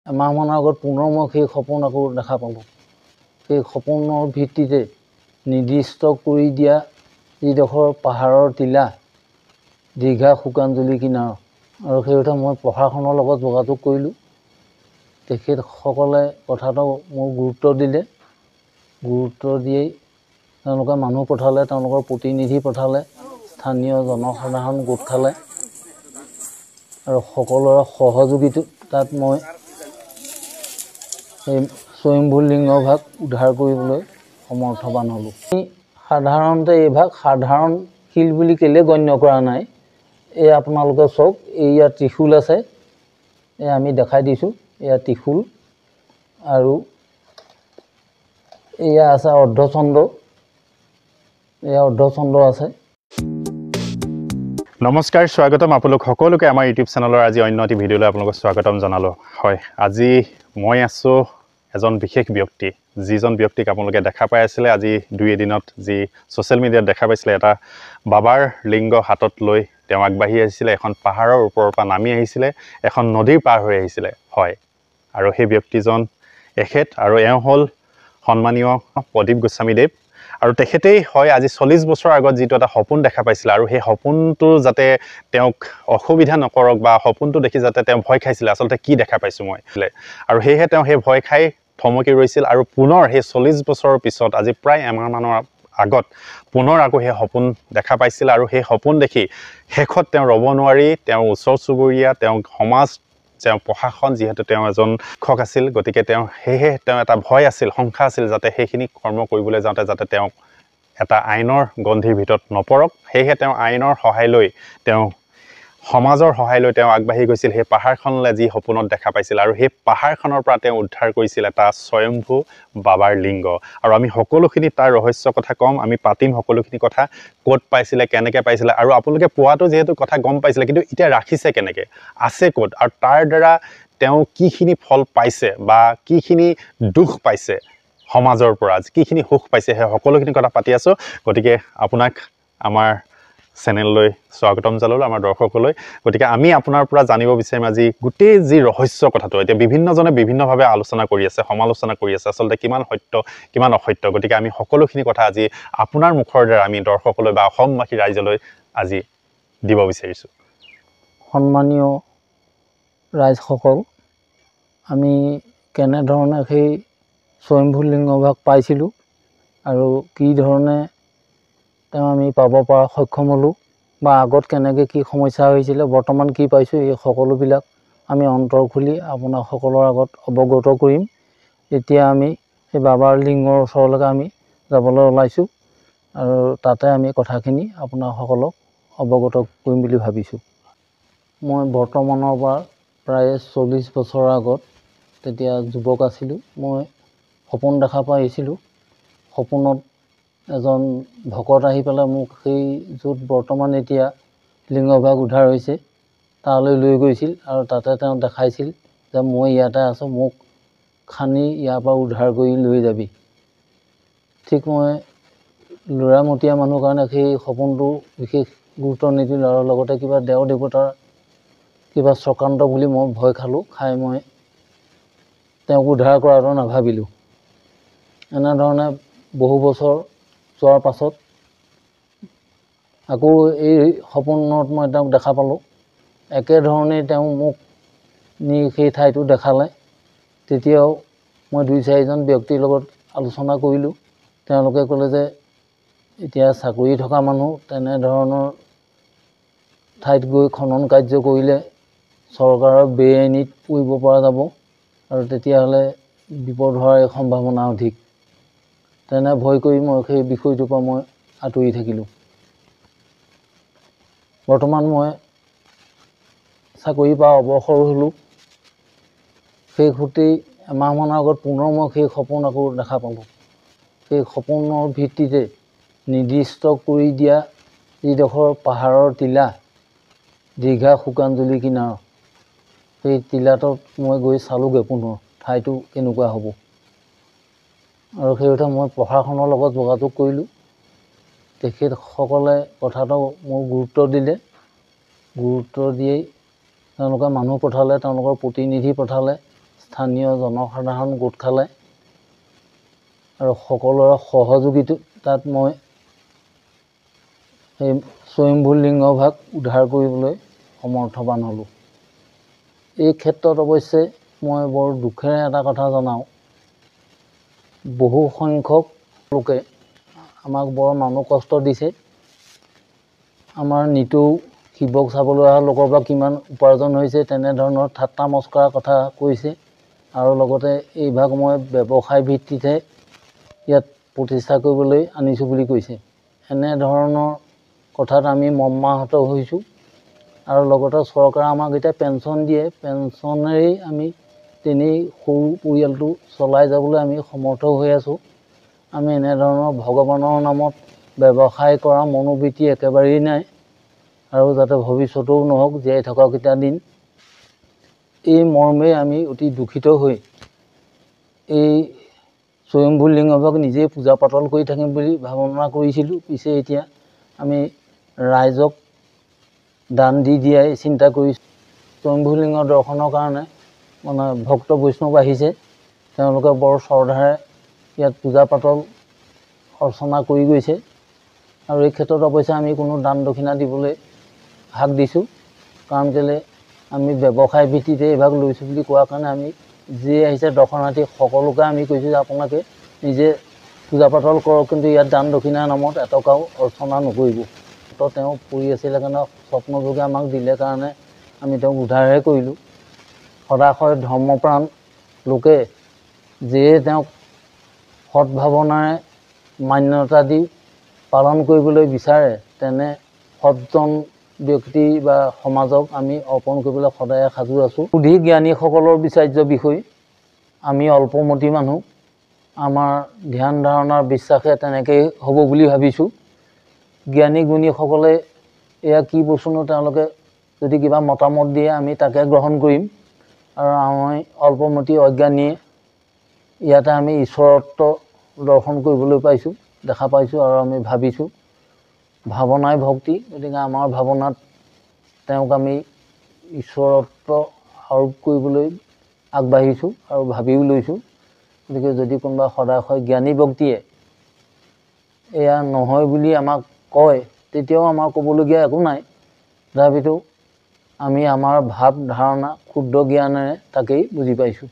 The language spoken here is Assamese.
এমাহমানৰ আগত পুনৰ মই সেই সপোন আকৌ দেখা পালোঁ। সেই সপোনৰ ভিত্তিতে নিৰ্দিষ্ট কৰি দিয়া যিডোখৰ পাহাৰৰ টিলা দীঘা শুকানজুলি কিনাৰ, আৰু সেই কথা মই প্ৰশাসনৰ লগত যোগাযোগ কৰিলোঁ। তেখেতসকলে কথাটো মোৰ গুৰুত্ব দিলে। গুৰুত্ব দিয়েই তেওঁলোকে মানুহ পঠালে, তেওঁলোকৰ প্ৰতিনিধি পঠালে, স্থানীয় জনসাধাৰণ গোট খালে, আৰু সকলোৰে সহযোগিতাত মই এই স্বয়ম্ভু লিংগভাগ উদ্ধাৰ কৰিবলৈ সমৰ্থবান হ'লোঁ। সাধাৰণতে এই ভাগ সাধাৰণ শিল বুলি কেলৈ গণ্য কৰা নাই, এই আপোনালোকে চাওক, এয়া ত্ৰিশূল আছে, এই আমি দেখাই দিছোঁ, এয়া ত্ৰিশূল, আৰু এয়া আছে অৰ্ধচন্দ্ৰ, এয়া অৰ্ধচন্দ্ৰ আছে। নমস্কাৰ, স্বাগতম আপোনালোক সকলোকে আমাৰ ইউটিউব চেনেলৰ আজি অন্য এটি ভিডিঅ'লৈ আপোনালোকক স্বাগতম জনালোঁ। হয়, আজি মই আছোঁ এজন বিশেষ ব্যক্তি, যিজন ব্যক্তিক আপোনালোকে দেখা পাই আছিলে আজি দুই এদিনত, যি ছ'চিয়েল মিডিয়াত দেখা পাইছিলে। এটা বাবাৰ লিংগ হাতত লৈ তেওঁ আগবাঢ়ি আহিছিলে, এখন পাহাৰৰ ওপৰৰ পৰা নামি আহিছিলে, এখন নদীৰ পাৰ হৈ আহিছিলে। হয়, আৰু সেই ব্যক্তিজন এখেত, আৰু এওঁ হ'ল সন্মানীয় প্ৰদীপ গোস্বামীদেৱ। আৰু তেখেতেই হয় আজি 40 বছৰ আগত যিটো এটা সপোন দেখা পাইছিলে, আৰু সেই সপোনটো যাতে তেওঁক অসুবিধা নকৰক বা সপোনটো দেখি যাতে তেওঁ ভয় খাইছিলে, আচলতে কি দেখা পাইছোঁ মই, আৰু সেয়েহে তেওঁ সেই ভয় খাই থমকি ৰৈছিল। আৰু পুনৰ সেই 40 বছৰৰ পিছত আজি প্ৰায় এমাহমানৰ আগত পুনৰ আকৌ সেই সপোন দেখা পাইছিল। আৰু সেই সপোন দেখি শেষত তেওঁ ৰ'ব নোৱাৰি, তেওঁ ওচৰ চুবুৰীয়া, তেওঁ সমাজ, তেওঁ প্ৰশাসন, যিহেতু তেওঁ এজন শিক্ষক আছিল, গতিকে সেয়েহে তেওঁ এটা ভয় আছিল, শংকা আছিল যাতে সেইখিনি কৰ্ম কৰিবলৈ যাওঁতে যাতে তেওঁক এটা আইনৰ গণ্ডিৰ ভিতৰত নপৰক। সেয়েহে তেওঁ আইনৰ সহায় লৈ, তেওঁ সমাজৰ সহায় লৈ তেওঁ আগবাঢ়ি গৈছিল সেই পাহাৰখনলৈ, যি সপোনত দেখা পাইছিল। আৰু সেই পাহাৰখনৰ পৰা তেওঁ উদ্ধাৰ কৰিছিল এটা স্বয়ম্ভু বাবাৰ লিংগ। আৰু আমি সকলোখিনি তাৰ ৰহস্য কথা ক'ম, আমি পাতিম সকলোখিনি কথা, ক'ত পাইছিলে, কেনেকৈ পাইছিলে, আৰু আপোনালোকে পোৱাটো যিহেতু কথা গম পাইছিলে, কিন্তু এতিয়া ৰাখিছে কেনেকৈ, আছে ক'ত, আৰু তাৰ দ্বাৰা তেওঁ কিখিনি ফল পাইছে বা কিখিনি দুখ পাইছে, সমাজৰ পৰা কিখিনি সুখ পাইছে, সেই সকলোখিনি কথা পাতি আছোঁ। গতিকে আপোনাক আমাৰ চেনেললৈ স্বাগতম জনালোঁ, আমাৰ দৰ্শকলৈ। গতিকে আমি আপোনাৰ পৰা জানিব বিচাৰিম আজি গোটেই যি ৰহস্য কথাটো, এতিয়া বিভিন্নজনে বিভিন্নভাৱে আলোচনা কৰি আছে, সমালোচনা কৰি আছে, আচলতে কিমান সত্য কিমান অসত্য। গতিকে আমি সকলোখিনি কথা আজি আপোনাৰ মুখৰ দ্বাৰা আমি দৰ্শকলৈ বা অসমবাসী ৰাইজলৈ আজি দিব বিচাৰিছোঁ। সন্মানীয় ৰাইজসকল, আমি কেনেধৰণে সেই স্বয়ম্ভু লিংগভাগ পাইছিলোঁ আৰু কি ধৰণে আমি পাব পৰা সক্ষম হ'লোঁ, বা আগত কেনেকৈ কি সমস্যা হৈছিলে, বৰ্তমান কি পাইছোঁ, এই সকলোবিলাক আমি অন্তৰ খুলি আপোনাৰ সকলৰ আগত অৱগত কৰিম। এতিয়া আমি সেই বাবাৰ লিংগৰ ওচৰলৈকে আমি যাবলৈ ওলাইছোঁ, আৰু তাতে আমি কথাখিনি আপোনাসকলক অৱগত কৰিম বুলি ভাবিছোঁ। মই বৰ্তমানৰ পৰা প্ৰায় 40 বছৰৰ আগত, তেতিয়া যুৱক আছিলোঁ, মই সপোন দেখা পাইছিলোঁ। সপোনত এজন ভকত আহি পেলাই মোক সেই য'ত বৰ্তমান এতিয়া লিংগভাগ উদ্ধাৰ হৈছে তালৈ লৈ গৈছিল, আৰু তাতে তেওঁ দেখাইছিল যে মই ইয়াতে আছোঁ, মোক খানি ইয়াৰ পৰা উদ্ধাৰ কৰি লৈ যাবি। ঠিক মই ল'ৰামতীয়া মানুহ কাৰণে সেই সপোনটো বিশেষ গুৰুত্ব নিদিলোঁ, আৰু লগতে কিবা দেৱ দেৱতাৰ কিবা চক্ৰান্ত বুলি মই ভয় খালোঁ, খাই মই তেওঁক উদ্ধাৰ কৰাটো নাভাবিলোঁ। এনেধৰণে বহু বছৰ যোৱাৰ পাছত আকৌ এই সপোনত মই তেওঁক দেখা পালোঁ। একেধৰণেই তেওঁ মোক নি সেই ঠাইটো দেখালে। তেতিয়াও মই 2-4জন ব্যক্তিৰ লগত আলোচনা কৰিলোঁ। তেওঁলোকে ক'লে যে এতিয়া চাকৰি থকা মানুহ তেনেধৰণৰ ঠাইত গৈ খনন কাৰ্য কৰিলে চৰকাৰৰ বেআইনীত পৰিব পৰা যাব, আৰু তেতিয়াহ'লে বিপদ হোৱাৰ সম্ভাৱনা অধিক। তেনে ভয় কৰি মই সেই বিষয়টোৰ পৰা মই আঁতৰি থাকিলোঁ। বৰ্তমান মই চাকৰিৰ পৰা অৱসৰ হ'লোঁ। সেই সূত্ৰেই এমাহমানৰ আগত পুনৰ মই সেই সপোন আকৌ দেখা পালোঁ। সেই সপোনৰ ভিত্তিতে নিৰ্দিষ্ট কৰি দিয়া যিডোখৰ পাহাৰৰ টিলা দীঘা শুকানজুলি কিনাৰ, সেই টিলাটোত মই গৈ চালোঁগৈ পুনৰ ঠাইটো কেনেকুৱা হ'ব। আৰু সেই কথা মই প্ৰশাসনৰ লগত যোগাযোগ কৰিলোঁ। তেখেতসকলে কথাটো মোৰ গুৰুত্ব দিলে। গুৰুত্ব দিয়েই তেওঁলোকে মানুহ পঠালে, তেওঁলোকৰ প্ৰতিনিধি পঠালে, স্থানীয় জনসাধাৰণ গোট খালে আৰু সকলোৰে সহযোগিতাত মই এই স্বয়ম্ভু লিংগভাগ উদ্ধাৰ কৰিবলৈ সমৰ্থবান হ'লোঁ। এই ক্ষেত্ৰত অৱশ্যে মই বৰ দুখেৰে এটা কথা জনাওঁ, বহু সংখ্যক লোকে আমাক বৰ মানুহ কষ্ট দিছে। আমাৰ নিতৌ শিৱক চাবলৈ অহা লোকৰ পৰা কিমান উপাৰ্জন হৈছে তেনেধৰণৰ ঠাট্টা মস্কৰাৰ কথা কৈছে আৰু লগতে এই ভাগ মই ব্যৱসায় ভিত্তিতহে ইয়াত প্ৰতিষ্ঠা কৰিবলৈ আনিছোঁ বুলি কৈছে। এনেধৰণৰ কথাত আমি মৰ্মাহত হৈছোঁ আৰু লগতে চৰকাৰে আমাক এতিয়া পেঞ্চন দিয়ে, পেঞ্চনেৰেই আমি তেনেই সৰু পৰিয়ালটো চলাই যাবলৈ আমি সমৰ্থ হৈ আছোঁ। আমি এনেধৰণৰ ভগৱানৰ নামত ব্যৱসায় কৰা মনোবৃত্তি একেবাৰেই নাই আৰু যাতে ভৱিষ্যতেও নহওক জীয়াই থকাকেইটা দিন। এই মৰ্মে আমি অতি দুখিত হৈ এই স্বয়ম্ভু লিংগভাগ নিজেই পূজা পাতল কৰি থাকিম বুলি ভাৱনা কৰিছিলোঁ। পিছে এতিয়া আমি ৰাইজক দান দি দিয়াই চিন্তা কৰিছোঁ। স্বয়ম্ভু লিংগ দৰ্শনৰ কাৰণে মানে ভক্ত বৈষ্ণৱ আহিছে, তেওঁলোকে বৰ শ্ৰদ্ধাৰে ইয়াত পূজা পাতল অৰ্চনা কৰি গৈছে আৰু এই ক্ষেত্ৰত অৱশ্যে আমি কোনো দান দক্ষিণা দিবলৈ হাক দিছোঁ। কাৰণ কেলৈ আমি ব্যৱসায় ভিত্তিতে এইভাগ লৈছোঁ বুলি কোৱাৰ কাৰণে আমি যিয়ে আহিছে দৰ্শনাৰ্থী সকলোকে আমি কৈছোঁ যে আপোনালোকে নিজে পূজা পাতল কৰক, কিন্তু ইয়াত দান দক্ষিণাৰ নামত এটকাও অৰ্চনা নকৰিব। তো তেওঁ পৰি আছিলে কাৰণে স্বপ্নযোগে আমাক দিলে কাৰণে আমি তেওঁক উদ্ধাৰহে কৰিলোঁ। সদাশয় ধৰ্মপ্ৰাণ লোকে যিয়ে তেওঁক সৎভাৱনাৰে মান্যতা দি পালন কৰিবলৈ বিচাৰে তেনে সৎজন ব্যক্তি বা সমাজক আমি অৰ্পণ কৰিবলৈ সদায় সাজু আছোঁ। বুদ্ধি জ্ঞানীসকলৰ বিচাৰ্য বিষয়। আমি অল্পমতি মানুহ, আমাৰ ধ্যান ধাৰণাৰ বিশ্বাসে তেনেকেই হ'ব বুলি ভাবিছোঁ। জ্ঞানী গুণীসকলে এয়া কি বস্তুনো তেওঁলোকে যদি কিবা মতামত দিয়ে আমি তাকে গ্ৰহণ কৰিম আৰু আমি অল্পমতি অজ্ঞানীয়ে ইয়াতে আমি ঈশ্বৰত্ব দৰ্শন কৰিবলৈ পাইছোঁ, দেখা পাইছোঁ আৰু আমি ভাবিছোঁ। ভাৱনাই ভক্তি, গতিকে আমাৰ ভাৱনাত তেওঁক আমি ঈশ্বৰত্ব আৰোপ কৰিবলৈ আগবাঢ়িছোঁ আৰু ভাবিও লৈছোঁ। গতিকে যদি কোনোবা সদাশয় জ্ঞানী ব্যক্তিয়ে এয়া নহয় বুলি আমাক কয় তেতিয়াও আমাৰ ক'বলগীয়া একো নাই। তথাপিতো আমি আমাৰ ভাৱ ধাৰণা ক্ষুদ্ৰ জ্ঞানেৰে তাকেই বুজি পাইছোঁ।